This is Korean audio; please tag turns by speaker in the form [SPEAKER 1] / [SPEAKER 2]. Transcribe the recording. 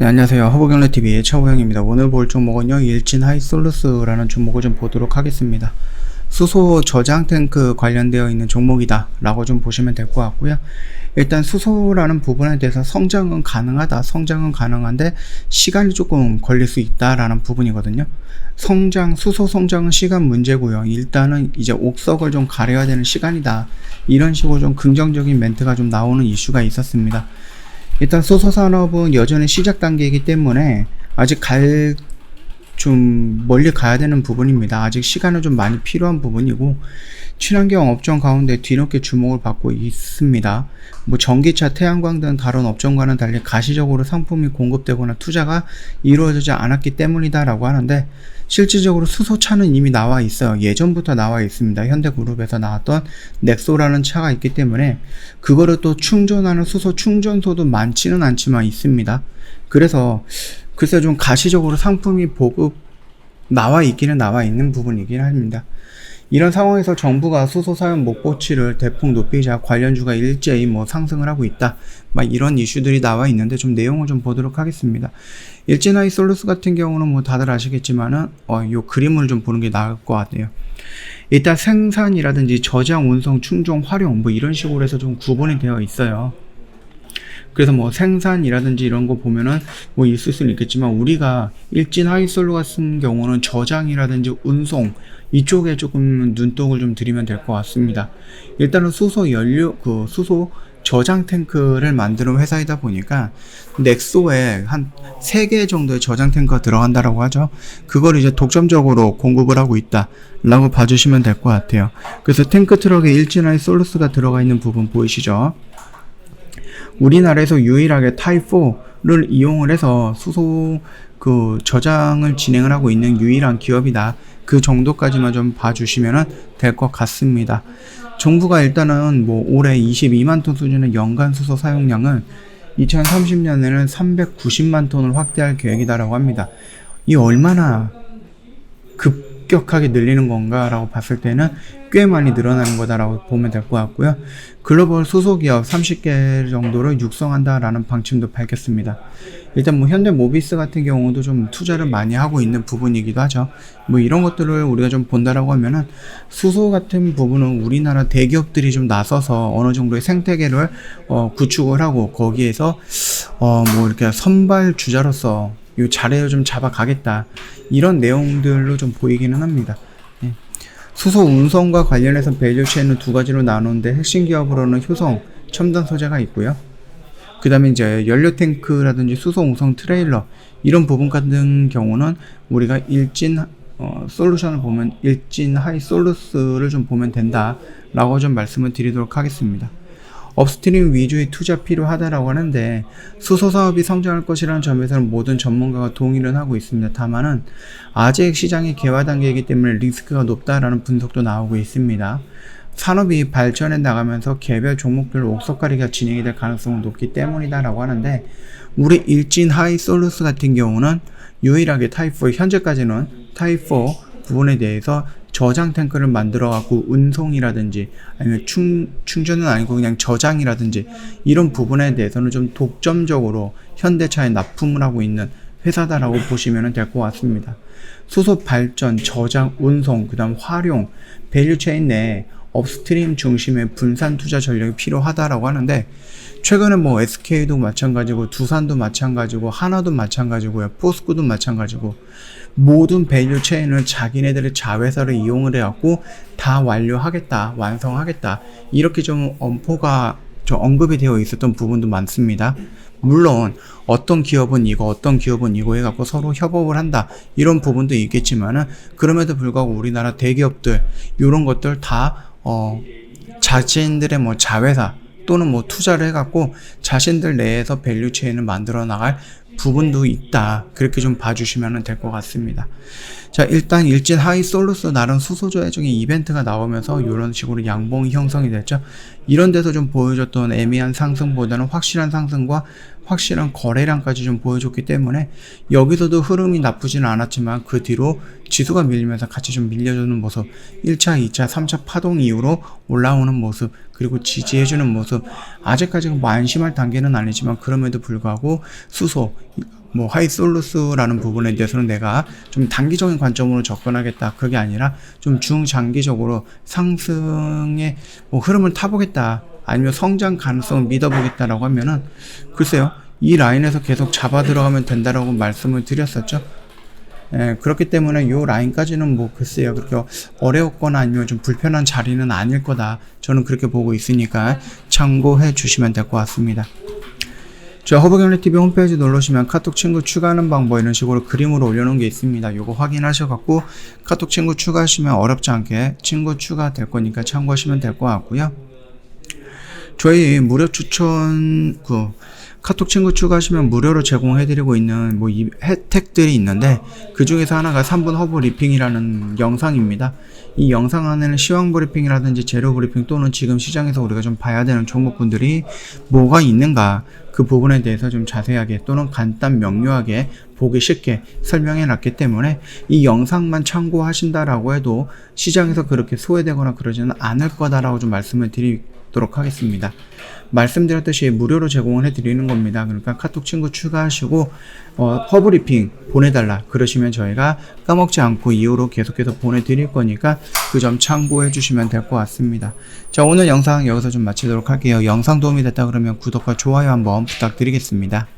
[SPEAKER 1] 안녕하세요. 허브경제TV의 차우영입니다. 오늘 볼 종목은요, 일진 하이솔루스라는 종목을 좀 보도록 하겠습니다. 수소 저장 탱크 관련되어 있는 종목이다 라고 좀 보시면 될 것 같고요. 일단 수소라는 부분에 대해서 성장은 가능하다, 성장은 가능한데 시간이 조금 걸릴 수 있다 라는 부분이거든요. 수소 성장은 시간 문제고요. 일단은 이제 옥석을 좀 가려야 되는 시간이다, 이런 식으로 좀 긍정적인 멘트가 좀 나오는 이슈가 있었습니다. 일단 수소 산업은 여전히 시작 단계이기 때문에 아직 좀 멀리 가야 되는 부분입니다. 아직 시간은 좀 많이 필요한 부분이고, 친환경 업종 가운데 뒤늦게 주목을 받고 있습니다. 전기차, 태양광 등 다른 업종과는 달리 가시적으로 상품이 공급되거나 투자가 이루어지지 않았기 때문이다 라고 하는데, 실질적으로 수소차는 이미 나와 있어요. 예전부터 나와 있습니다. 현대그룹에서 나왔던 넥소라는 차가 있기 때문에 그거를 또 충전하는 수소 충전소도 많지는 않지만 있습니다. 그래서 글쎄 좀 가시적으로 상품이 나와 있기는 나와 있는 부분이긴 합니다. 이런 상황에서 정부가 수소 사용 목표치를 대폭 높이자 관련주가 일제히 상승을 하고 있다, 이런 이슈들이 나와 있는데 좀 내용을 좀 보도록 하겠습니다. 일진하이솔루스 같은 경우는 다들 아시겠지만은 요 그림을 좀 보는 게 나을 것 같아요. 일단 생산이라든지 저장, 운송, 충전, 활용 이런 식으로 해서 좀 구분이 되어 있어요. 그래서 생산이라든지 이런 거 보면은 있을 수는 있겠지만, 우리가 일진 하이솔루 같은 경우는 저장이라든지 운송 이쪽에 조금 눈독을 좀 들이면 될 것 같습니다. 일단은 수소 저장 탱크를 만드는 회사이다 보니까 넥소에 한 3개 정도의 저장 탱크가 들어간다라고 하죠. 그걸 이제 독점적으로 공급을 하고 있다 라고 봐주시면 될 것 같아요. 그래서 탱크 트럭에 일진 하이솔루스가 들어가 있는 부분 보이시죠? 우리나라에서 유일하게 타입4를 이용을 해서 수소 저장을 진행을 하고 있는 유일한 기업이다, 그 정도까지만 좀 봐주시면 될 것 같습니다. 정부가 일단은 올해 22만 톤 수준의 연간 수소 사용량을 2030년에는 390만 톤을 확대할 계획이다라고 합니다. 이 얼마나 급격하게 늘리는 건가 라고 봤을 때는 꽤 많이 늘어나는 거다라고 보면 될 것 같고요. 글로벌 수소기업 30개 정도를 육성한다 라는 방침도 밝혔습니다. 일단 현대모비스 같은 경우도 좀 투자를 많이 하고 있는 부분이기도 하죠. 이런 것들을 우리가 좀 본다라고 하면은, 수소 같은 부분은 우리나라 대기업들이 좀 나서서 어느 정도의 생태계를 구축을 하고, 거기에서 이렇게 선발 주자로서 이 자리를 좀 잡아가겠다, 이런 내용들로 좀 보이기는 합니다. 수소 운송과 관련해서 밸류체인은 두 가지로 나누는데, 핵심 기업으로는 효성, 첨단 소재가 있고요. 그 다음에 이제 연료 탱크라든지 수소 운송 트레일러 이런 부분 같은 경우는 우리가 일진 솔루션을 보면 일진 하이솔루스를 좀 보면 된다 라고 좀 말씀을 드리도록 하겠습니다. 업스트림 위주의 투자 필요하다라고 하는데, 수소 사업이 성장할 것이라는 점에서는 모든 전문가가 동의를 하고 있습니다. 다만은 아직 시장이 개화 단계이기 때문에 리스크가 높다라는 분석도 나오고 있습니다. 산업이 발전해 나가면서 개별 종목별로 옥석가리가 진행이 될 가능성은 높기 때문이다라고 하는데, 우리 일진 하이솔루스 같은 경우는 유일하게 타입4, 현재까지는 타입4 부분에 대해서 저장 탱크를 만들어 갖고 운송이라든지 아니면 충전은 아니고 그냥 저장이라든지 이런 부분에 대해서는 좀 독점적으로 현대차에 납품을 하고 있는 회사다라고 보시면 될 것 같습니다. 수소 발전, 저장, 운송, 그 다음 활용, 밸류체인 내에 업스트림 중심의 분산 투자 전략이 필요하다라고 하는데, 최근에 SK도 마찬가지고, 두산도 마찬가지고, 하나도 마찬가지고요, 포스코도 마찬가지고, 모든 밸류 체인을 자기네들의 자회사를 이용을 해갖고 다 완료하겠다, 완성하겠다, 이렇게 좀 언급이 되어 있었던 부분도 많습니다. 물론 어떤 기업은 이거, 어떤 기업은 이거 해갖고 서로 협업을 한다, 이런 부분도 있겠지만은, 그럼에도 불구하고 우리나라 대기업들 이런 것들 다 자신들의 자회사 또는 투자를 해갖고 자신들 내에서 밸류 체인을 만들어 나갈 부분도 있다, 그렇게 좀 봐주시면 될 것 같습니다. 자, 일단 일진 하이솔루스 나름 수소조회적인 이벤트가 나오면서 이런 식으로 양봉이 형성이 됐죠. 이런 데서 좀 보여줬던 애매한 상승보다는 확실한 상승과 확실한 거래량까지 좀 보여줬기 때문에, 여기서도 흐름이 나쁘지는 않았지만 그 뒤로 지수가 밀리면서 같이 좀 밀려주는 모습, 1차, 2차, 3차 파동 이후로 올라오는 모습, 그리고 지지해주는 모습, 아직까지 안심할 단계는 아니지만 그럼에도 불구하고 수소 뭐 하이솔루스라는 부분에 대해서는 내가 좀 단기적인 관점으로 접근하겠다. 그게 아니라 좀 중장기적으로 상승의 뭐 흐름을 타보겠다. 아니면 성장 가능성을 믿어보겠다라고 하면은 글쎄요. 이 라인에서 계속 잡아 들어가면 된다라고 말씀을 드렸었죠. 그렇기 때문에 이 라인까지는 뭐 글쎄요. 그렇게 어려웠거나 아니면 좀 불편한 자리는 아닐 거다. 저는 그렇게 보고 있으니까 참고해 주시면 될 것 같습니다. 저 허브경리TV 홈페이지 눌러주시면 카톡 친구 추가하는 방법 이런 식으로 그림으로 올려놓은 게 있습니다. 요거 확인하셔갖고 카톡 친구 추가하시면 어렵지 않게 친구 추가될 거니까 참고하시면 될 것 같고요. 저희 무료 추천 카톡 친구 추가하시면 무료로 제공해드리고 있는 뭐 이 혜택들이 있는데 그 중에서 하나가 3분 허브 리핑이라는 영상입니다. 이 영상 안에는 시황 브리핑이라든지 재료 브리핑 또는 지금 시장에서 우리가 좀 봐야 되는 종목군들이 뭐가 있는가 그 부분에 대해서 좀 자세하게 또는 간단 명료하게 보기 쉽게 설명해 놨기 때문에 이 영상만 참고하신다라고 해도 시장에서 그렇게 소외되거나 그러지는 않을 거다라고 좀 말씀을 드리도록 하겠습니다. 말씀드렸듯이 무료로 제공을 해드리는 겁니다. 그러니까 카톡 친구 추가하시고 허브리핑 보내달라 그러시면 저희가 까먹지 않고 이후로 계속해서 보내드릴 거니까 그 점 참고해 주시면 될 것 같습니다. 자, 오늘 영상 여기서 좀 마치도록 할게요. 영상 도움이 됐다 그러면 구독과 좋아요 한번 부탁드리겠습니다.